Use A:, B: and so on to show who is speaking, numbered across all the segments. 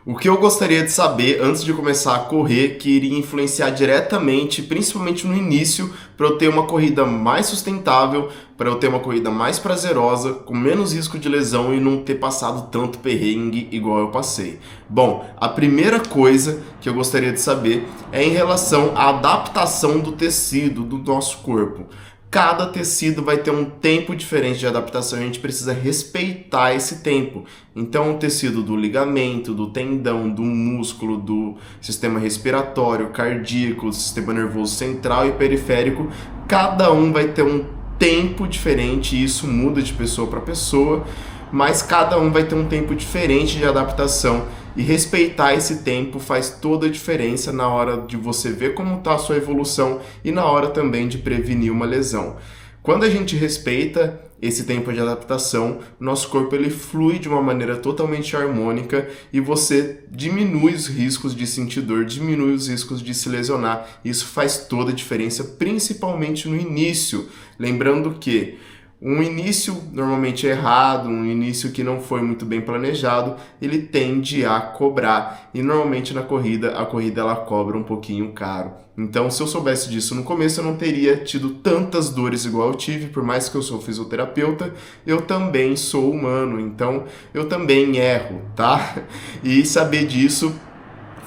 A: O que eu gostaria de saber antes de começar a correr, que iria influenciar diretamente, principalmente no início, para eu ter uma corrida mais sustentável, para eu ter uma corrida mais prazerosa, com menos risco de lesão e não ter passado tanto perrengue igual eu passei. Bom, a primeira coisa que eu gostaria de saber é em relação à adaptação do tecido do nosso corpo. Cada tecido vai ter um tempo diferente de adaptação e a gente precisa respeitar esse tempo. Então, o tecido do ligamento, do tendão, do músculo, do sistema respiratório, cardíaco, do sistema nervoso central e periférico, cada um vai ter um tempo diferente e isso muda de pessoa para pessoa, mas cada um vai ter um tempo diferente de adaptação. E respeitar esse tempo faz toda a diferença na hora de você ver como está a sua evolução e na hora também de prevenir uma lesão. Quando a gente respeita esse tempo de adaptação, nosso corpo ele flui de uma maneira totalmente harmônica e você diminui os riscos de sentir dor, diminui os riscos de se lesionar. Isso faz toda a diferença, principalmente no início. Lembrando que um início normalmente errado, um início que não foi muito bem planejado, ele tende a cobrar. E normalmente na corrida, a corrida ela cobra um pouquinho caro. Então, se eu soubesse disso no começo, eu não teria tido tantas dores igual eu tive. Por mais que eu sou fisioterapeuta, eu também sou humano. Então, eu também erro, tá? E saber disso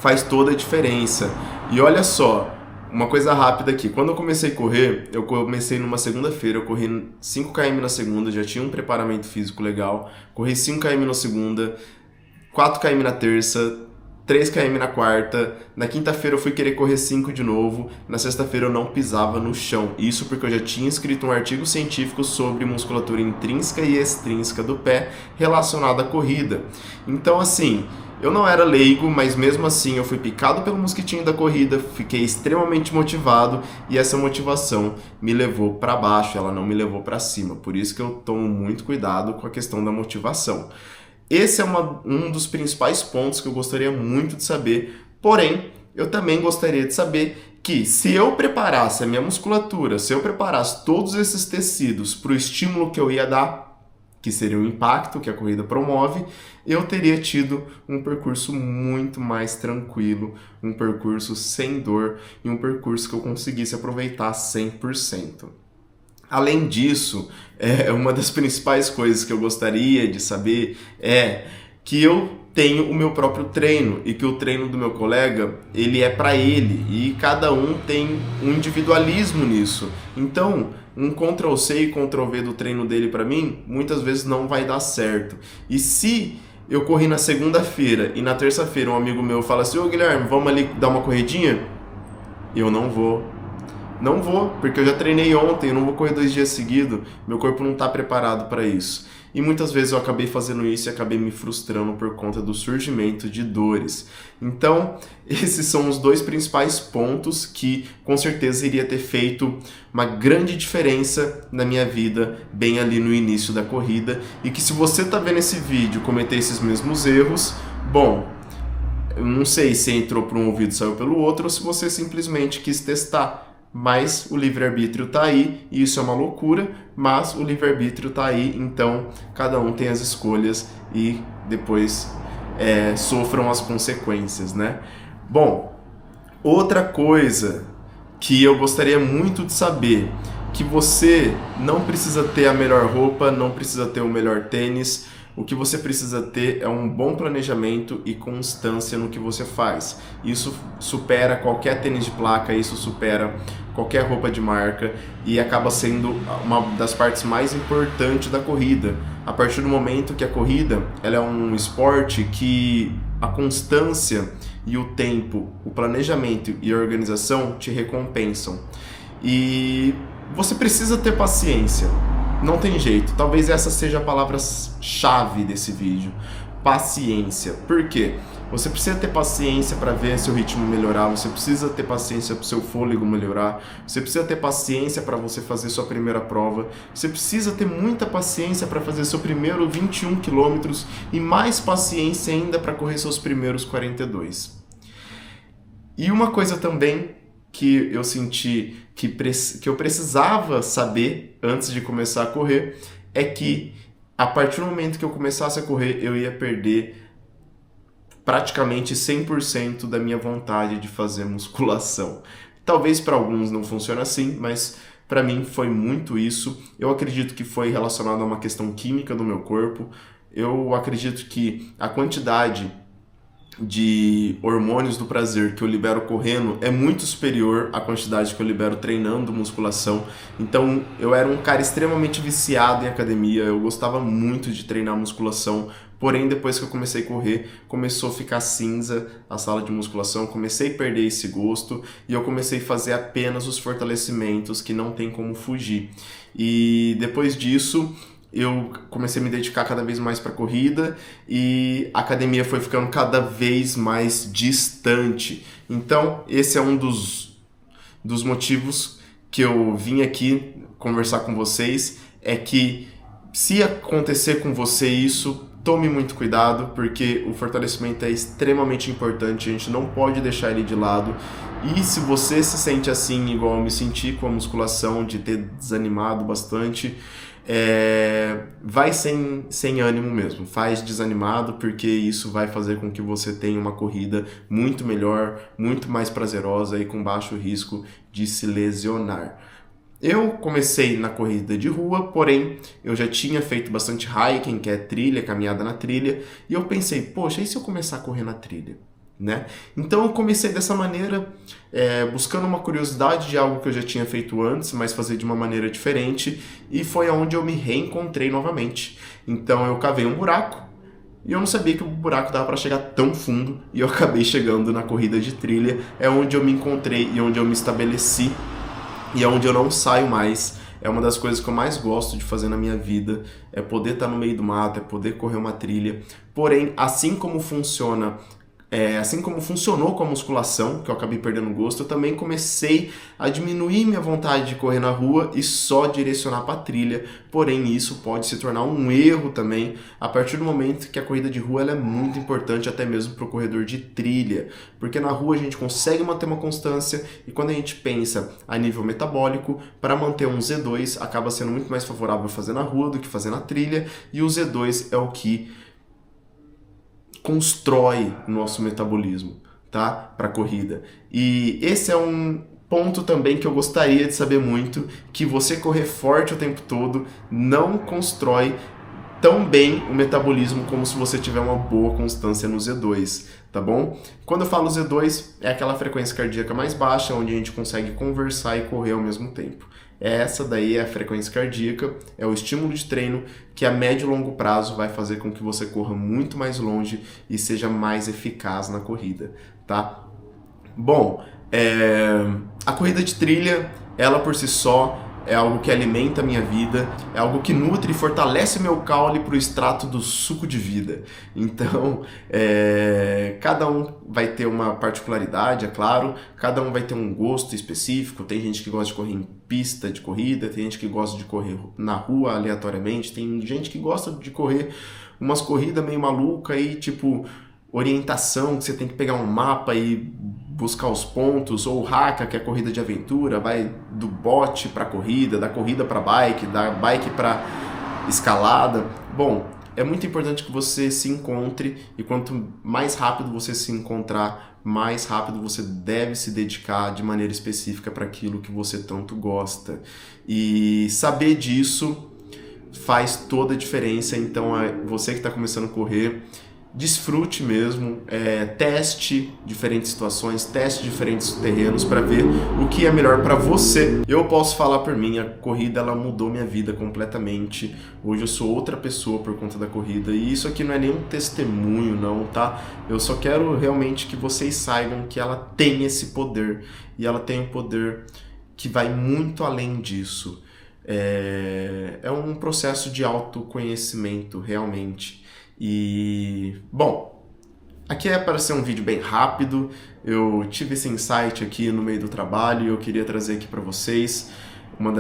A: faz toda a diferença. E olha só, uma coisa rápida aqui, quando eu comecei a correr, eu comecei numa segunda-feira, eu corri 5 km na segunda, já tinha um preparamento físico legal, corri 5 km na segunda, 4 km na terça, 3 km na quarta, na quinta-feira eu fui querer correr 5 de novo, na sexta-feira eu não pisava no chão, isso porque eu já tinha escrito um artigo científico sobre musculatura intrínseca e extrínseca do pé relacionado à corrida. Então assim, eu não era leigo, mas mesmo assim eu fui picado pelo mosquitinho da corrida, fiquei extremamente motivado e essa motivação me levou para baixo, ela não me levou para cima. Por isso que eu tomo muito cuidado com a questão da motivação. Esse é um dos principais pontos que eu gostaria muito de saber, porém, eu também gostaria de saber que se eu preparasse a minha musculatura, se eu preparasse todos esses tecidos para o estímulo que eu ia dar, que seria o impacto que a corrida promove, eu teria tido um percurso muito mais tranquilo, um percurso sem dor e um percurso que eu conseguisse aproveitar 100%. Além disso, uma das principais coisas que eu gostaria de saber é que eu tenho o meu próprio treino e que o treino do meu colega, ele é para ele e cada um tem um individualismo nisso. Então, um Ctrl+C e Ctrl+V do treino dele para mim, muitas vezes não vai dar certo. E se eu corri na segunda-feira e na terça-feira um amigo meu fala assim, ô Guilherme, vamos ali dar uma corridinha? Eu não vou. Não vou, porque eu já treinei ontem, eu não vou correr 2 dias seguidos, meu corpo não está preparado para isso. E muitas vezes eu acabei fazendo isso e acabei me frustrando por conta do surgimento de dores. Então, esses são os 2 principais pontos que com certeza iria ter feito uma grande diferença na minha vida, bem ali no início da corrida. E que se você está vendo esse vídeo cometer esses mesmos erros, bom, eu não sei se entrou por um ouvido e saiu pelo outro ou se você simplesmente quis testar. Mas o livre-arbítrio tá aí, e isso é uma loucura, mas o livre-arbítrio tá aí, então cada um tem as escolhas e depois sofram as consequências, né? Bom, outra coisa que eu gostaria muito de saber, que você não precisa ter a melhor roupa, não precisa ter o melhor tênis, o que você precisa ter é um bom planejamento e constância no que você faz. Isso supera qualquer tênis de placa, isso supera qualquer roupa de marca e acaba sendo uma das partes mais importantes da corrida. A partir do momento que a corrida ela é um esporte que a constância e o tempo, o planejamento e a organização te recompensam. E você precisa ter paciência. Não tem jeito, talvez essa seja a palavra-chave desse vídeo, paciência. Por quê? Você precisa ter paciência para ver seu ritmo melhorar, você precisa ter paciência para o seu fôlego melhorar, você precisa ter paciência para você fazer sua primeira prova, você precisa ter muita paciência para fazer seu primeiro 21 quilômetros e mais paciência ainda para correr seus primeiros 42. E uma coisa também que eu senti que eu precisava saber antes de começar a correr é que a partir do momento que eu começasse a correr eu ia perder praticamente 100% da minha vontade de fazer musculação. Talvez para alguns não funcione assim, mas para mim foi muito isso. Eu acredito que foi relacionado a uma questão química do meu corpo. Eu acredito que a quantidade de hormônios do prazer que eu libero correndo é muito superior à quantidade que eu libero treinando musculação. Então eu era um cara extremamente viciado em academia, eu gostava muito de treinar musculação, porém depois que eu comecei a correr, começou a ficar cinza a sala de musculação, comecei a perder esse gosto e eu comecei a fazer apenas os fortalecimentos que não tem como fugir. E depois disso eu comecei a me dedicar cada vez mais para a corrida e a academia foi ficando cada vez mais distante. Então, esse é um dos motivos que eu vim aqui conversar com vocês, é que se acontecer com você isso, tome muito cuidado, porque o fortalecimento é extremamente importante, a gente não pode deixar ele de lado. E se você se sente assim, igual eu me senti com a musculação, de ter desanimado bastante, vai sem ânimo mesmo, faz desanimado, porque isso vai fazer com que você tenha uma corrida muito melhor, muito mais prazerosa e com baixo risco de se lesionar. Eu comecei na corrida de rua, porém eu já tinha feito bastante hiking, que é trilha, caminhada na trilha, e eu pensei, poxa, e se eu começar a correr na trilha? Né? Então eu comecei dessa maneira, buscando uma curiosidade de algo que eu já tinha feito antes, mas fazer de uma maneira diferente, e foi onde eu me reencontrei novamente. Então eu cavei um buraco, e eu não sabia que o buraco dava para chegar tão fundo, e eu acabei chegando na corrida de trilha, é onde eu me encontrei e onde eu me estabeleci, e é onde eu não saio mais. É uma das coisas que eu mais gosto de fazer na minha vida, é poder estar no meio do mato, é poder correr uma trilha. Porém, assim como funcionou com a musculação, que eu acabei perdendo o gosto, eu também comecei a diminuir minha vontade de correr na rua e só direcionar para a trilha. Porém, isso pode se tornar um erro também, a partir do momento que a corrida de rua ela é muito importante até mesmo para o corredor de trilha, porque na rua a gente consegue manter uma constância e quando a gente pensa a nível metabólico, para manter um Z2 acaba sendo muito mais favorável fazer na rua do que fazer na trilha, e o Z2 é o que constrói o nosso metabolismo, tá? Para corrida. E esse é um ponto também que eu gostaria de saber muito, que você correr forte o tempo todo não constrói tão bem o metabolismo como se você tiver uma boa constância no Z2, tá bom? Quando eu falo Z2, é aquela frequência cardíaca mais baixa, onde a gente consegue conversar e correr ao mesmo tempo. Essa daí é a frequência cardíaca, é o estímulo de treino que a médio e longo prazo vai fazer com que você corra muito mais longe e seja mais eficaz na corrida, tá? Bom, a corrida de trilha, ela por si só, é algo que alimenta a minha vida, é algo que nutre e fortalece meu caule para o extrato do suco de vida. Então, cada um vai ter uma particularidade, é claro, cada um vai ter um gosto específico. Tem gente que gosta de correr em pista de corrida, tem gente que gosta de correr na rua aleatoriamente, tem gente que gosta de correr umas corridas meio malucas aí, tipo orientação, que você tem que pegar um mapa e buscar os pontos, ou Haka, que é corrida de aventura, vai do bote para corrida, da corrida para bike, da bike para escalada. Bom, é muito importante que você se encontre, e quanto mais rápido você se encontrar, mais rápido você deve se dedicar de maneira específica para aquilo que você tanto gosta. E saber disso faz toda a diferença. Então, você que está começando a correr, desfrute mesmo, teste diferentes situações, teste diferentes terrenos para ver o que é melhor para você. Eu posso falar por mim, a corrida ela mudou minha vida completamente. Hoje eu sou outra pessoa por conta da corrida, e isso aqui não é nenhum testemunho não, tá? Eu só quero realmente que vocês saibam que ela tem esse poder, e ela tem um poder que vai muito além disso. É um processo de autoconhecimento realmente. E, bom, aqui é para ser um vídeo bem rápido. Eu tive esse insight aqui no meio do trabalho e eu queria trazer aqui para vocês um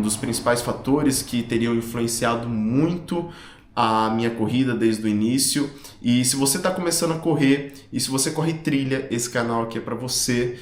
A: dos principais fatores que teriam influenciado muito a minha corrida desde o início. E se você está começando a correr, e se você corre trilha, esse canal aqui é para você.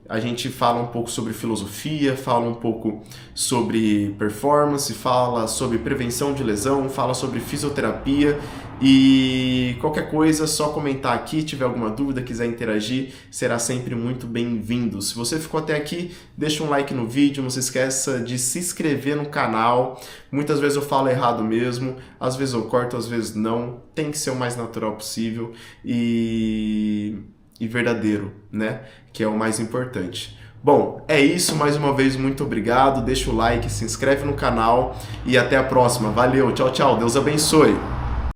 A: A gente fala um pouco sobre filosofia, fala um pouco sobre performance, fala sobre prevenção de lesão, fala sobre fisioterapia, E qualquer coisa, só comentar aqui, tiver alguma dúvida, quiser interagir, será sempre muito bem-vindo. Se você ficou até aqui, deixa um like no vídeo, não se esqueça de se inscrever no canal. Muitas vezes eu falo errado mesmo, às vezes eu corto, às vezes não. Tem que ser o mais natural possível e verdadeiro, né? Que é o mais importante. Bom, é isso. Mais uma vez, muito obrigado. Deixa o like, se inscreve no canal e até a próxima. Valeu, tchau, tchau. Deus abençoe.